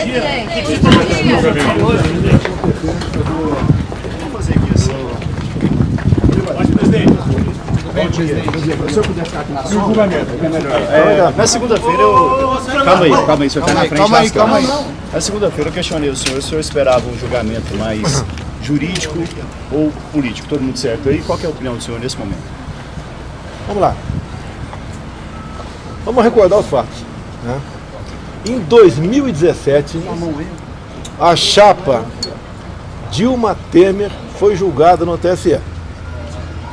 Se eu puder ficar aqui na sombra, é melhor. Na segunda-feira eu... Calma aí, o senhor está na frente. Calma aí. Na segunda-feira eu questionei o senhor esperava um julgamento mais jurídico ou político, todo mundo certo aí? Qual que é a opinião do senhor nesse momento? Vamos lá. Vamos recordar os fatos, né? Em 2017, a chapa Dilma Temer foi julgada no TSE.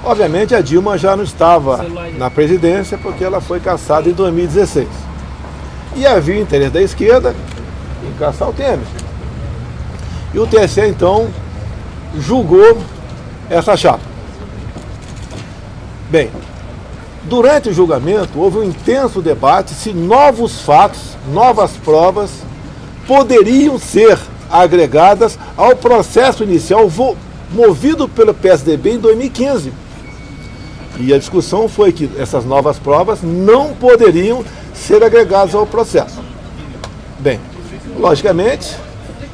Obviamente a Dilma já não estava na presidência porque ela foi cassada em 2016. E havia interesse da esquerda em cassar o Temer. E o TSE então julgou essa chapa. Bem, durante o julgamento houve um intenso debate se novos fatos, novas provas poderiam ser agregadas ao processo inicial movido pelo PSDB em 2015. E a discussão foi que essas novas provas não poderiam ser agregadas ao processo. Bem, logicamente,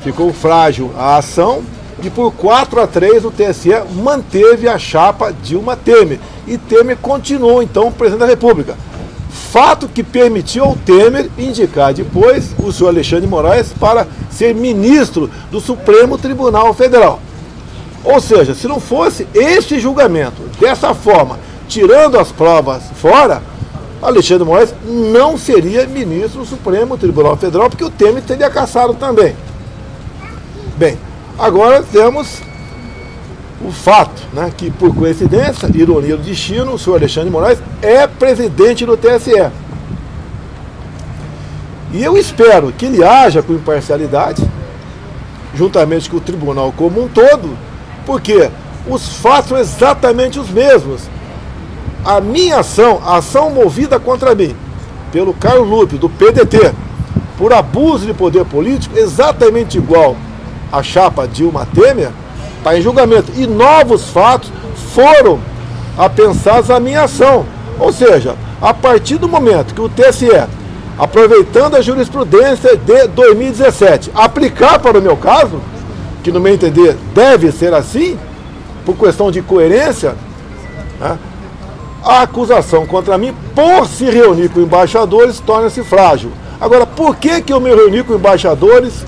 ficou frágil a ação e por 4-3 o TSE manteve a chapa Dilma Temer. E Temer continuou, então, presidente da República. Fato que permitiu ao Temer indicar depois o senhor Alexandre de Moraes para ser ministro do Supremo Tribunal Federal. Ou seja, se não fosse este julgamento, dessa forma, tirando as provas fora, Alexandre de Moraes não seria ministro do Supremo Tribunal Federal, porque o Temer teria cassado também. Bem, agora temos o fato, né, que por coincidência, ironia do destino, o senhor Alexandre de Moraes é presidente do TSE. E eu espero que ele haja com imparcialidade, juntamente com o tribunal como um todo, porque os fatos são exatamente os mesmos. A minha ação, a ação movida contra mim, pelo Carlos Lupe, do PDT, por abuso de poder político, exatamente igual à chapa Dilma Temer, está em julgamento. E novos fatos foram apensados à minha ação. Ou seja, a partir do momento que o TSE, aproveitando a jurisprudência de 2017, aplicar para o meu caso, que no meu entender deve ser assim, por questão de coerência, né, a acusação contra mim, por se reunir com embaixadores, torna-se frágil. Agora, por que eu me reuni com embaixadores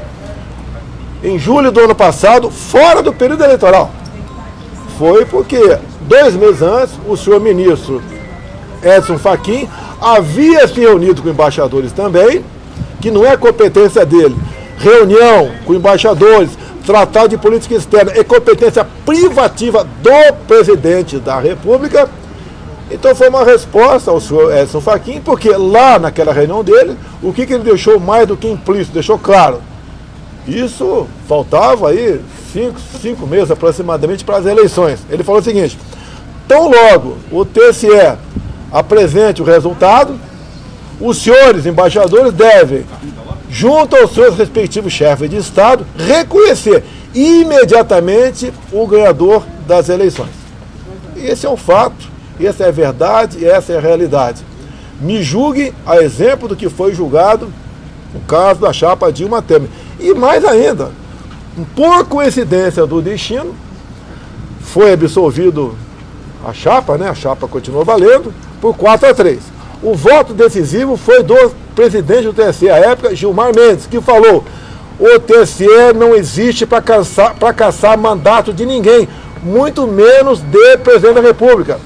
em julho do ano passado, fora do período eleitoral? Foi porque 2 meses antes, o senhor ministro Edson Fachin havia se reunido com embaixadores também, que não é competência dele. Reunião com embaixadores, tratado de política externa, é competência privativa do presidente da República. Então foi uma resposta ao senhor Edson Fachin, porque lá naquela reunião dele, o que ele deixou mais do que implícito, deixou claro. Isso faltava aí 5 meses aproximadamente para as eleições. Ele falou o seguinte: tão logo o TSE apresente o resultado, os senhores embaixadores devem, junto aos seus respectivos chefes de Estado, reconhecer imediatamente o ganhador das eleições. E esse é um fato, essa é a verdade e essa é a realidade. Me julgue a exemplo do que foi julgado no caso da chapa Dilma Temer. E mais ainda, por coincidência do destino, foi absolvido a chapa, né? A chapa continuou valendo, por 4-3. O voto decisivo foi do presidente do TSE, à época, Gilmar Mendes, que falou: o TSE não existe para caçar mandato de ninguém, muito menos de presidente da República.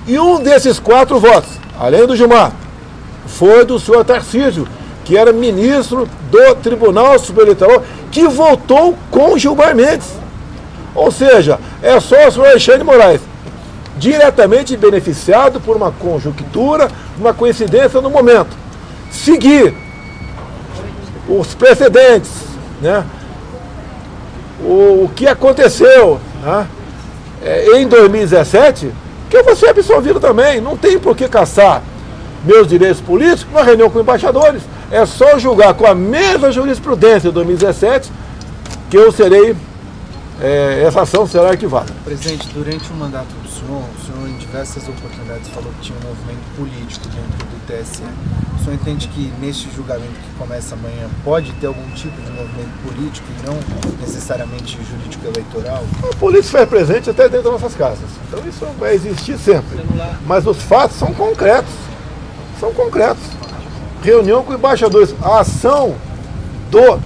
E um desses 4 votos, além do Gilmar, foi do senhor Tarcísio, que era ministro do Tribunal Superior Eleitoral, que votou com Gilmar Mendes. Ou seja, é só o senhor Alexandre de Moraes, diretamente beneficiado por uma conjuntura, uma coincidência no momento, seguir os precedentes, né? O que aconteceu, né, em 2017, que eu vou ser absolvido também. Não tem por que caçar meus direitos políticos numa reunião com embaixadores. É só julgar com a mesma jurisprudência de 2017 que eu serei essa ação será arquivada. Presidente, durante o mandato do senhor em diversas oportunidades falou que tinha um movimento político dentro do TSE. O senhor entende que neste julgamento que começa amanhã pode ter algum tipo de movimento político e não necessariamente jurídico eleitoral? A polícia faz presente até dentro das nossas casas. Então isso vai existir sempre. Mas os fatos são concretos. São concretos. Reunião com embaixadores. A ação do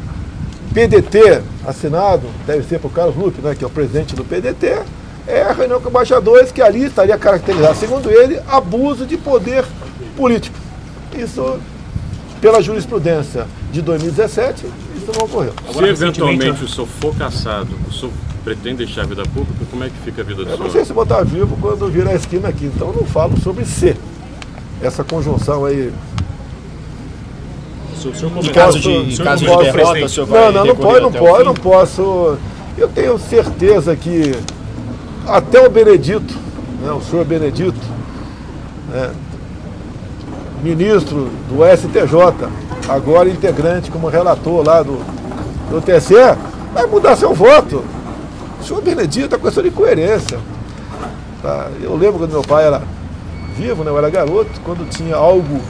PDT, assinado, deve ser por Carlos Lupe, né, que é o presidente do PDT, é a reunião com embaixadores que ali estaria caracterizado, segundo ele, abuso de poder político. Isso, pela jurisprudência de 2017, isso não ocorreu. Se eventualmente o senhor for cassado, o senhor pretende deixar a vida pública, como é que fica a vida do senhor? Eu não sei se vou estar vivo quando virar a esquina aqui, então eu não falo sobre ser. Essa conjunção aí. Em caso de derrota, o senhor vai não posso. Eu tenho certeza que até o Benedito, né, o senhor Benedito, né, ministro do STJ, agora integrante como relator lá do TSE, vai mudar seu voto. O senhor Benedito é questão de coerência. Tá? Eu lembro quando meu pai era vivo, né, eu era garoto, quando tinha algo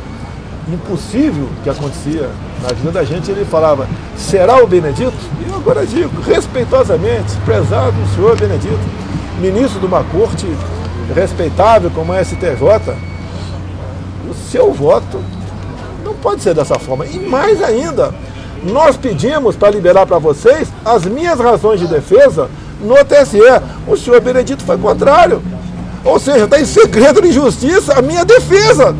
impossível que acontecia na vida da gente, ele falava, será o Benedito? E eu agora digo, respeitosamente, prezado o senhor Benedito, ministro de uma corte respeitável como a STJ, o seu voto não pode ser dessa forma. E mais ainda, nós pedimos para liberar para vocês as minhas razões de defesa no TSE. O senhor Benedito foi contrário. Ou seja, está em segredo de justiça a minha defesa.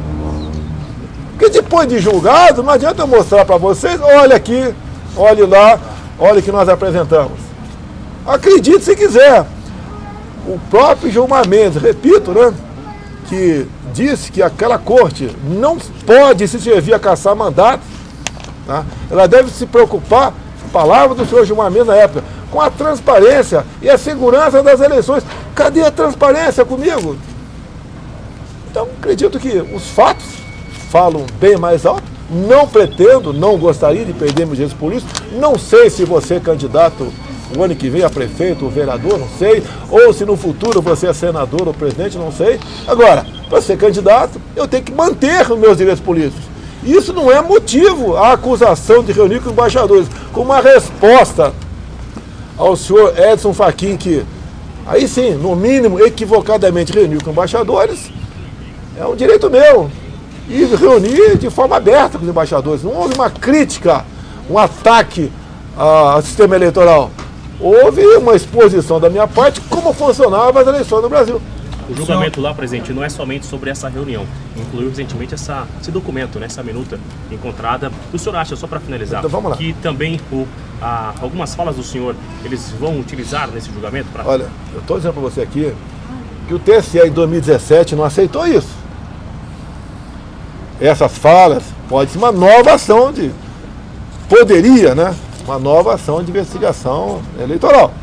Porque depois de julgado, não adianta eu mostrar para vocês, olha aqui, olhe lá, olha o que nós apresentamos. Acredite se quiser. O próprio Gilmar Mendes, repito, né, que disse que aquela corte não pode se servir a caçar mandato, tá? Ela deve se preocupar, palavras do senhor Gilmar Mendes na época, com a transparência e a segurança das eleições. Cadê a transparência comigo? Então, acredito que os fatos falam bem mais alto. Não pretendo, não gostaria de perder meus direitos políticos. Não sei se você é candidato o ano que vem a prefeito ou vereador, não sei. Ou se no futuro você é senador ou presidente, não sei. Agora, para ser candidato, eu tenho que manter os meus direitos políticos. Isso não é motivo à acusação de reunir com embaixadores. Como uma resposta ao senhor Edson Fachin, que aí sim, no mínimo, equivocadamente reuniu com embaixadores, é um direito meu. E reunir de forma aberta com os embaixadores. Não houve uma crítica, um ataque ao sistema eleitoral. Houve uma exposição da minha parte como funcionavam as eleições no Brasil. O julgamento lá, presidente, não é somente sobre essa reunião. Incluiu recentemente esse documento, né, essa minuta encontrada. O senhor acha, só para finalizar, então, vamos lá, que também algumas falas do senhor, eles vão utilizar nesse julgamento? Olha, eu estou dizendo para você aqui que o TSE em 2017 não aceitou isso. Essas falas pode ser uma nova ação poderia, né? Uma nova ação de investigação eleitoral,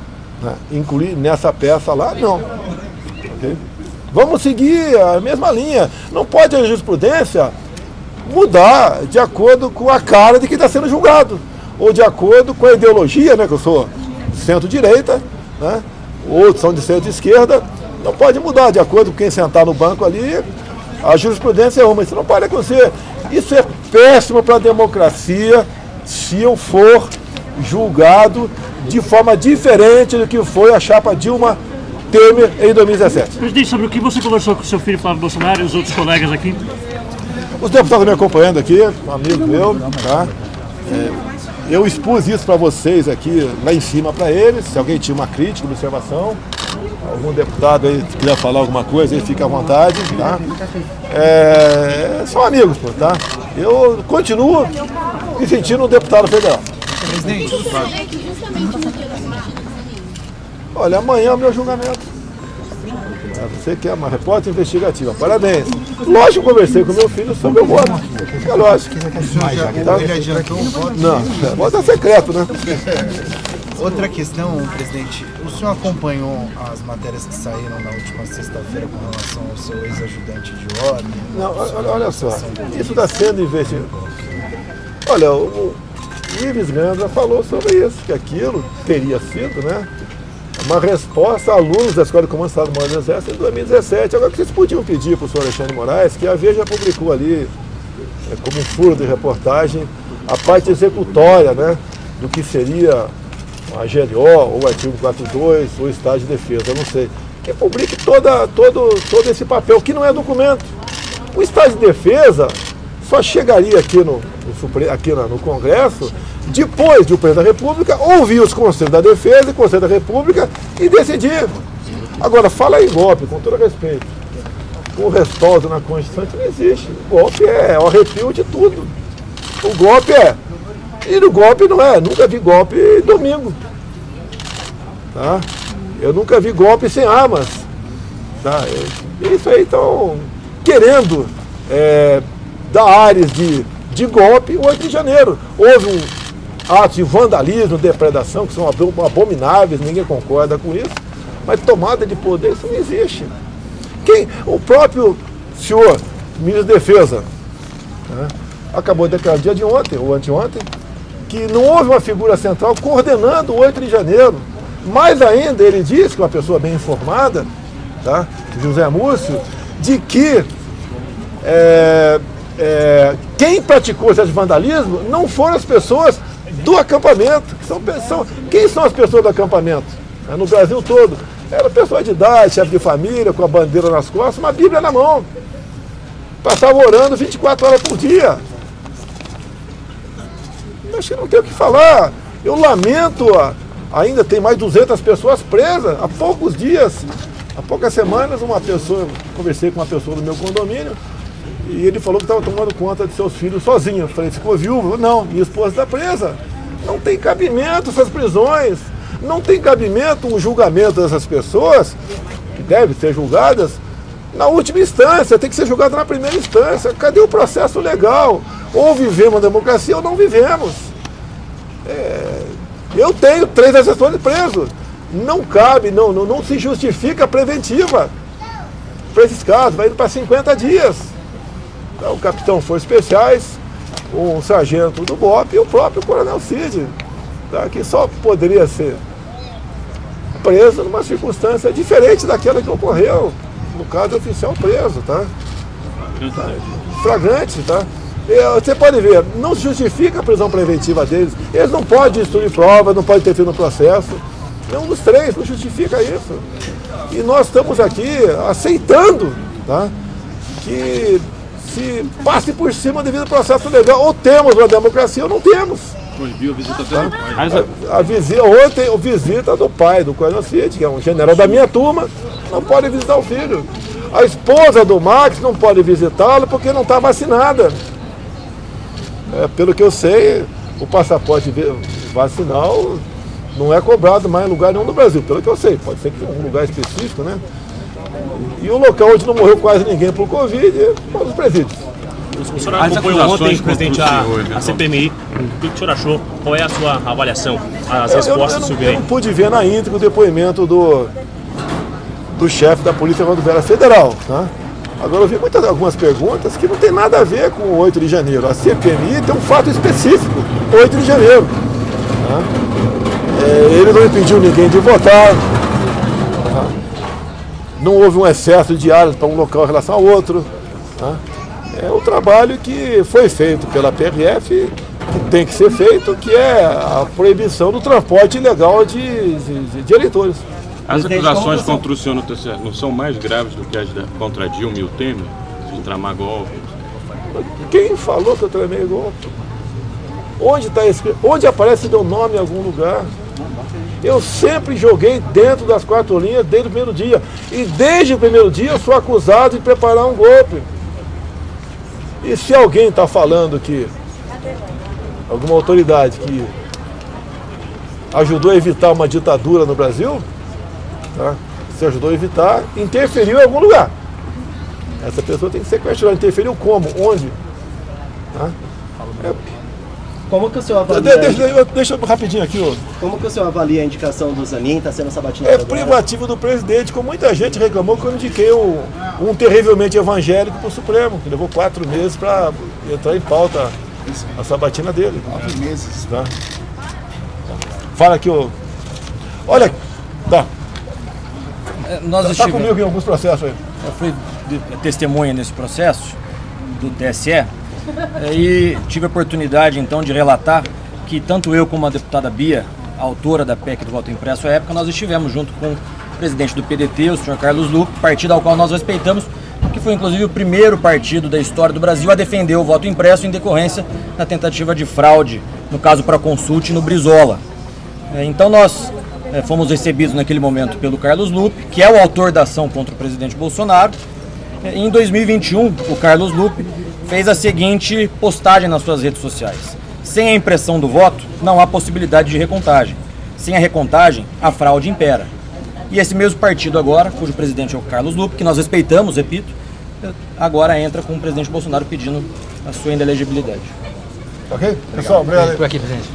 né? Incluir nessa peça lá, não. Okay? Vamos seguir a mesma linha. Não pode a jurisprudência mudar de acordo com a cara de quem está sendo julgado, ou de acordo com a ideologia, né? Que eu sou centro-direita, né? Outros são de centro-esquerda. Não pode mudar de acordo com quem sentar no banco ali. A jurisprudência é uma, isso não pode acontecer. Isso é péssimo para a democracia se eu for julgado de forma diferente do que foi a chapa Dilma Temer em 2017. Presidente, sobre o que você conversou com o seu filho Flávio Bolsonaro e os outros colegas aqui? Os deputados me acompanhando aqui, um amigo meu, tá? Eu expus isso para vocês aqui, lá em cima para eles. Se alguém tinha uma crítica, uma observação, algum deputado aí quiser falar alguma coisa, aí fica à vontade, tá? São amigos, pô, tá? Eu continuo me sentindo um deputado federal. Presidente, olha, amanhã é o meu julgamento. Você que é uma repórter investigativa, parabéns. Lógico que eu conversei com meu filho sobre o voto. É lógico. Tá? Ele adiantou o voto? Não, o voto é secreto, né? Outra questão, presidente, o senhor acompanhou as matérias que saíram na última sexta-feira com relação ao seu ex-ajudante de ordem? Não, olha só, isso está sendo investigado. Olha, o Ives Gandra falou sobre isso, que aquilo teria sido, né, uma resposta a alunos da Escola de Comando do Estado-Maior do Exército em 2017. Agora, que vocês podiam pedir para o senhor Alexandre de Moraes, que a Veja publicou ali, como um furo de reportagem, a parte executória, né, do que seria a GLO, ou o artigo 42, ou o estado de defesa, eu não sei. Que publique todo esse papel, que não é documento. O estado de defesa só chegaria aqui no Congresso depois de o Presidente da República ouvir os Conselhos da Defesa e o Conselho da República e decidir. Agora, fala em golpe, com todo respeito. O respaldo na Constituição não existe. O golpe é o arrepio de tudo. O golpe é. E no golpe não é. Nunca vi golpe domingo. Tá? Eu nunca vi golpe sem armas. Tá? Isso aí estão querendo dar áreas de golpe o 8 de janeiro. Houve um ato de vandalismo, depredação, que são abomináveis, ninguém concorda com isso. Mas tomada de poder, isso não existe. O próprio senhor ministro da Defesa, né, acabou de declarar dia de ontem, ou anteontem, que não houve uma figura central coordenando o 8 de janeiro. Mais ainda, ele disse, que uma pessoa bem informada, tá, José Múcio, de que quem praticou esse vandalismo não foram as pessoas do acampamento. Quem são as pessoas do acampamento? No Brasil todo. Era pessoa de idade, chefe de família, com a bandeira nas costas, uma Bíblia na mão. Passava orando 24 horas por dia. Acho que não tem o que falar. Eu lamento, ainda tem mais de 200 pessoas presas. Há poucos dias, há poucas semanas, conversei com uma pessoa do meu condomínio, e ele falou que estava tomando conta de seus filhos sozinho. Eu falei, ficou viúvo? Não, minha esposa está presa. Não tem cabimento essas prisões. Não tem cabimento um julgamento dessas pessoas, que devem ser julgadas, na última instância, tem que ser julgado na primeira instância. Cadê o processo legal? Ou vivemos a democracia ou não vivemos. Eu tenho 3 assessores presos. Não cabe, não se justifica a preventiva para esses casos. Vai indo para 50 dias. Então, o capitão Forças Especiais, um sargento do BOP e o próprio coronel Cid, tá, que só poderia ser preso numa circunstância diferente daquela que ocorreu, no caso do oficial preso, tá? Flagrante, tá? Você pode ver, não se justifica a prisão preventiva deles. Eles não podem destruir provas, não podem ter fim no processo. Nenhum dos 3 não justifica isso. E nós estamos aqui aceitando, tá, que se passe por cima devido ao processo legal. Ou temos uma democracia ou não temos. Proibiu a visita até do pai. Ontem, a visita do pai, do coronel Cid, que é um general da minha turma, não pode visitar o filho. A esposa do Max não pode visitá-lo porque não está vacinada. Pelo que eu sei, o passaporte vacinal não é cobrado mais em lugar nenhum do Brasil, pelo que eu sei. Pode ser que um lugar específico, né? E o local onde não morreu quase ninguém por Covid é os presídios. O senhor acompanhou ontem, presidente, a CPMI. O que o senhor achou? Qual é a sua avaliação? As respostas do Silveira? Eu não pude ver na íntegra o depoimento do chefe da Polícia Rodoviária Federal. Tá? Agora eu vi algumas perguntas que não tem nada a ver com o 8 de janeiro. A CPMI tem um fato específico, 8 de janeiro. Tá? Ele não impediu ninguém de votar. Tá? Não houve um excesso de áreas para um local em relação ao outro. Tá? É o trabalho que foi feito pela PRF, que tem que ser feito, que é a proibição do transporte ilegal de eleitores. As acusações contra o senhor no TCE não são mais graves do que as contra Dilma e o Temer, de tramar golpe? Quem falou que eu tramei golpe? Onde está escrito? Onde aparece meu nome em algum lugar? Eu sempre joguei dentro das 4 linhas desde o primeiro dia. E desde o primeiro dia eu sou acusado de preparar um golpe. E se alguém está falando que alguma autoridade que ajudou a evitar uma ditadura no Brasil, tá? Se ajudou a evitar, interferiu em algum lugar. Essa pessoa tem que ser questionada. Interferiu como? Onde? Tá? Como que o senhor avalia... Deixa rapidinho aqui. Como que o senhor avalia a indicação do Zanin, está sendo sabatinado É agora? privativo do presidente, como muita gente reclamou quando eu indiquei um terrivelmente evangélico para o Supremo, que levou 4 meses para entrar em pauta a sabatina dele. 9 meses. Tá? Fala aqui, olha, Tá. Nós Tá comigo em alguns processos aí. Eu fui testemunha nesse processo do TSE e tive a oportunidade então de relatar que tanto eu como a deputada Bia, a autora da PEC do voto impresso à época, nós estivemos junto com o presidente do PDT, o senhor Carlos Lupe, partido ao qual nós respeitamos, que foi inclusive o primeiro partido da história do Brasil a defender o voto impresso em decorrência da tentativa de fraude, no caso Proconsulte no Brizola. Então nós fomos recebidos naquele momento pelo Carlos Lupe, que é o autor da ação contra o presidente Bolsonaro. Em 2021, o Carlos Lupe fez a seguinte postagem nas suas redes sociais: sem a impressão do voto, não há possibilidade de recontagem. Sem a recontagem, a fraude impera. E esse mesmo partido agora, cujo presidente é o Carlos Lupe, que nós respeitamos, repito, agora entra com o presidente Bolsonaro pedindo a sua inelegibilidade. Ok? Pessoal, obrigado. Por aqui, presidente.